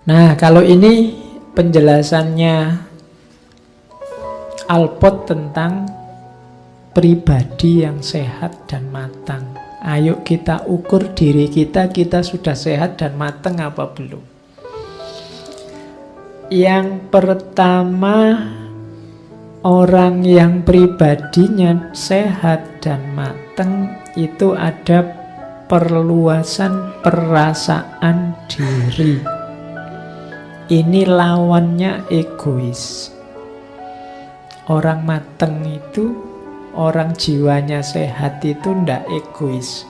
Nah, kalau ini penjelasannya Alpot tentang pribadi yang sehat dan matang. Ayo kita ukur diri kita sudah sehat dan matang apa belum. Yang pertama, orang yang pribadinya sehat dan matang itu ada perluasan perasaan diri. Ini lawannya egois. Orang mateng itu, orang jiwanya sehat itu ndak egois.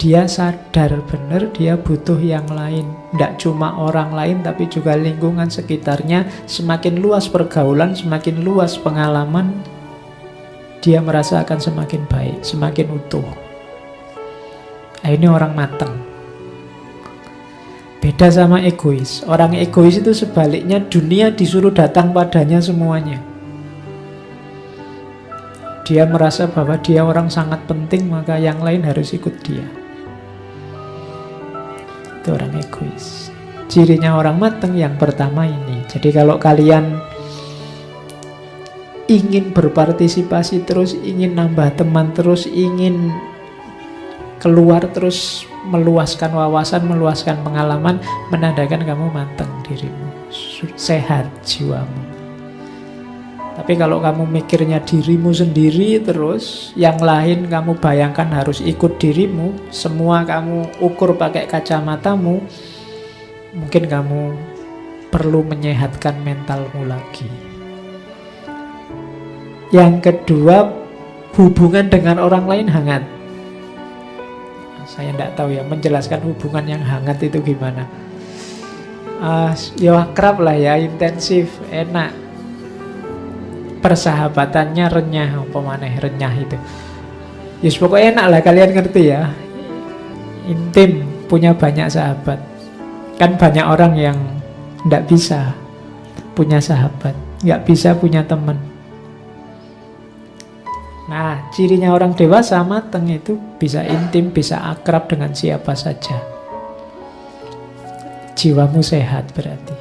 Dia sadar benar dia butuh yang lain. Ndak cuma orang lain tapi juga lingkungan sekitarnya. Semakin luas pergaulan, semakin luas pengalaman, dia merasa akan semakin baik, semakin utuh. Nah, ini orang mateng. Beda sama egois. Orang egois itu sebaliknya, dunia disuruh datang padanya semuanya. Dia merasa bahwa dia orang sangat penting, maka yang lain harus ikut dia. Itu orang egois. Cirinya orang mateng yang pertama ini. Jadi kalau kalian ingin berpartisipasi terus, ingin nambah teman terus, ingin keluar terus, meluaskan wawasan, meluaskan pengalaman, menandakan kamu matang dirimu, sehat jiwamu. Tapi kalau kamu mikirnya dirimu sendiri terus, yang lain kamu bayangkan harus ikut dirimu, semua kamu ukur pakai kacamatamu, mungkin kamu perlu menyehatkan mentalmu lagi. Yang kedua, hubungan dengan orang lain hangat. Saya tidak tahu ya menjelaskan hubungan yang hangat itu gimana. Ya akrab lah ya, intensif, enak. Persahabatannya renyah, apa maneh renyah itu. Ya pokoknya enak lah, kalian ngerti ya. Intim, punya banyak sahabat. Kan banyak orang yang tidak bisa punya sahabat, nggak bisa punya teman. Nah, cirinya orang dewasa mateng itu bisa intim, bisa akrab dengan siapa saja. Jiwamu sehat berarti.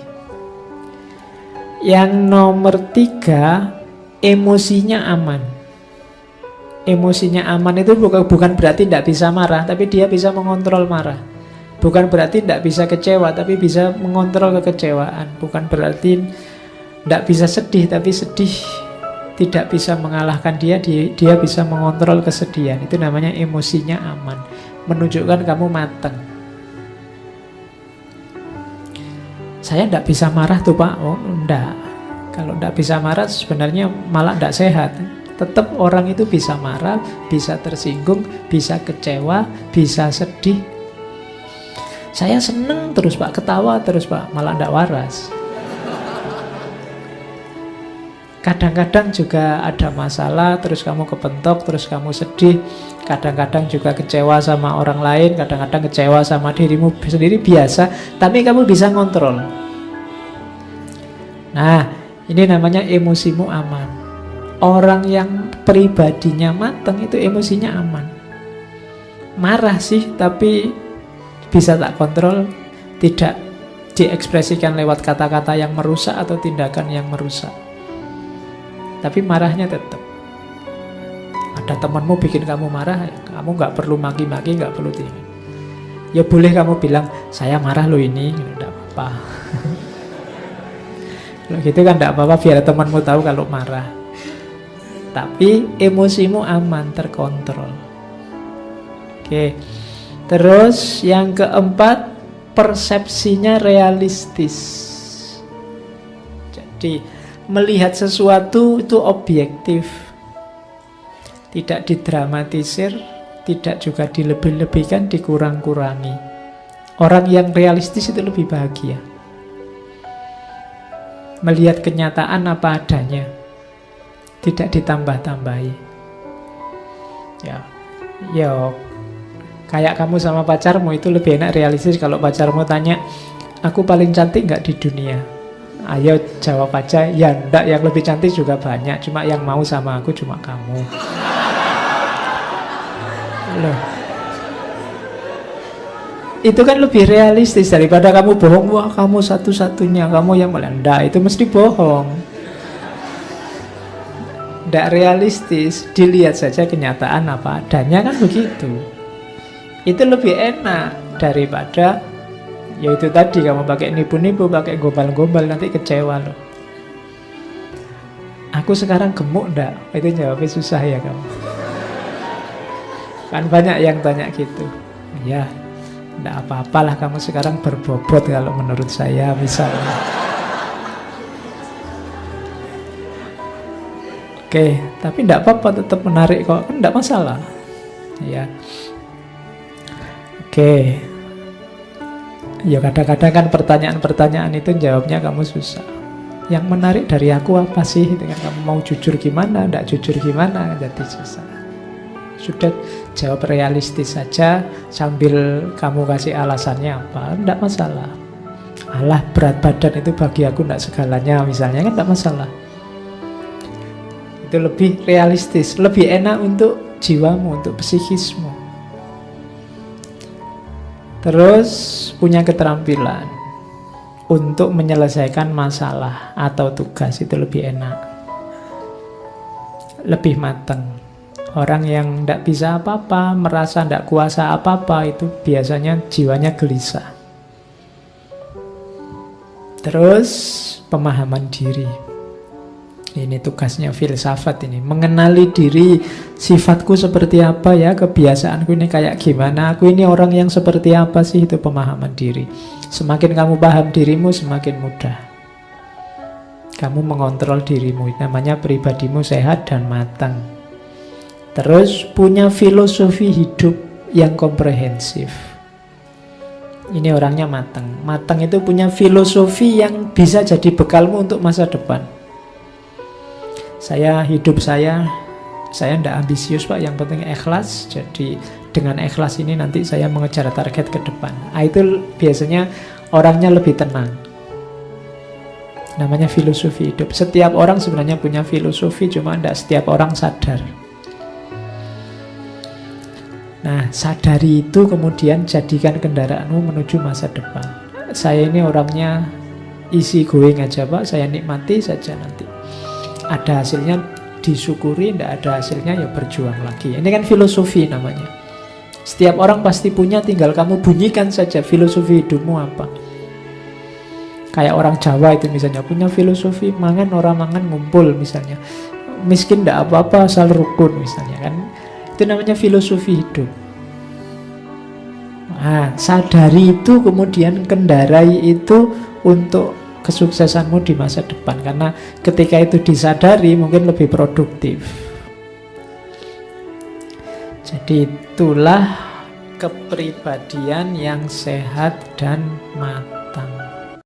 Yang nomor 3, emosinya aman. Emosinya aman itu bukan berarti tidak bisa marah, tapi dia bisa mengontrol marah. Bukan berarti tidak bisa kecewa, tapi bisa mengontrol kekecewaan. Bukan berarti tidak bisa sedih, tapi sedih tidak bisa mengalahkan dia bisa mengontrol kesedihan. Itu namanya emosinya aman, menunjukkan kamu matang. Saya tidak bisa marah tuh Pak. Oh enggak. Kalau tidak bisa marah sebenarnya malah tidak sehat. Tetap orang itu bisa marah, bisa tersinggung, bisa kecewa, bisa sedih. Saya seneng terus Pak, ketawa terus Pak, malah tidak waras. Kadang-kadang juga ada masalah, terus kamu kepentok, terus kamu sedih. Kadang-kadang juga kecewa sama orang lain, kadang-kadang kecewa sama dirimu sendiri, biasa. Tapi kamu bisa ngontrol. Nah, ini namanya emosimu aman. Orang yang pribadinya matang itu emosinya aman. Marah sih, tapi bisa tak kontrol, tidak diekspresikan lewat kata-kata yang merusak atau tindakan yang merusak. Tapi marahnya tetap. Ada temanmu bikin kamu marah, kamu nggak perlu maki-maki, nggak perlu tinggal. Ya boleh kamu bilang, saya marah loh ini, tidak apa-apa. Kalau gitu kan tidak apa-apa, biar temanmu tahu kalau marah. Tapi emosimu aman, terkontrol. Oke. Terus yang keempat, persepsinya realistis. Jadi melihat sesuatu itu objektif, tidak didramatisir, tidak juga dilebih-lebihkan, dikurang-kurangi. Orang yang realistis itu lebih bahagia, melihat kenyataan apa adanya, tidak ditambah-tambahi. Ya, kayak kamu sama pacarmu itu lebih enak realistis. Kalau pacarmu tanya, aku paling cantik nggak di dunia? Ayo jawab aja, ya enggak, yang lebih cantik juga banyak, cuma yang mau sama aku cuma kamu. Loh. Itu kan lebih realistis daripada kamu bohong. Wah, kamu satu-satunya, kamu yang melanda. Itu mesti bohong. Tidak realistis. Dilihat saja kenyataan apa adanya, kan begitu. Itu lebih enak daripada ya itu tadi, kamu pakai nipu-nipu, pakai gombal-gombal, nanti kecewa loh. Aku sekarang gemuk ndak? Itu jawabnya susah ya kamu. Kan banyak yang tanya gitu. Ya, ndak apa-apalah kamu sekarang berbobot kalau menurut saya misalnya. Oke, tapi ndak apa-apa, tetap menarik kok, kan ndak masalah. Ya. Oke. Ya kadang-kadang kan pertanyaan-pertanyaan itu jawabnya kamu susah. Yang menarik dari aku apa sih? Dengan kamu mau jujur gimana, ndak jujur gimana, jadi susah. Sudah jawab realistis saja sambil kamu kasih alasannya apa, ndak masalah. Alah, berat badan itu bagi aku ndak segalanya misalnya, kan ndak masalah. Itu lebih realistis, lebih enak untuk jiwamu, untuk psikismu. Terus punya keterampilan untuk menyelesaikan masalah atau tugas, itu lebih enak, lebih matang. Orang yang tidak bisa apa-apa, merasa tidak kuasa apa-apa, itu biasanya jiwanya gelisah. Terus pemahaman diri. Ini tugasnya filsafat ini. Mengenali diri, sifatku seperti apa ya, kebiasaanku ini kayak gimana, aku ini orang yang seperti apa sih, itu pemahaman diri. Semakin kamu paham dirimu, semakin mudah kamu mengontrol dirimu. Namanya pribadimu sehat dan matang. Terus punya filosofi hidup yang komprehensif. Ini orangnya matang. Matang itu punya filosofi yang bisa jadi bekalmu untuk masa depan. Hidup saya tidak ambisius Pak, yang penting ikhlas. Jadi dengan ikhlas ini nanti saya mengejar target ke depan. Itu biasanya orangnya lebih tenang. Namanya filosofi hidup. Setiap orang sebenarnya punya filosofi, cuma tidak setiap orang sadar. Nah, sadari itu kemudian jadikan kendaraanmu menuju masa depan. Saya ini orangnya easy going aja Pak, saya nikmati saja, nanti ada hasilnya disyukuri, tidak ada hasilnya ya berjuang lagi. Ini kan filosofi namanya. Setiap orang pasti punya, tinggal kamu bunyikan saja filosofi hidupmu apa. Kayak orang Jawa itu misalnya punya filosofi mangan orang mangan ngumpul misalnya. Miskin tidak apa-apa asal rukun misalnya kan. Itu namanya filosofi hidup. Nah, sadari itu kemudian kendarai itu untuk kesuksesanmu di masa depan. Karena ketika itu disadari mungkin lebih produktif. Jadi itulah kepribadian yang sehat dan matang.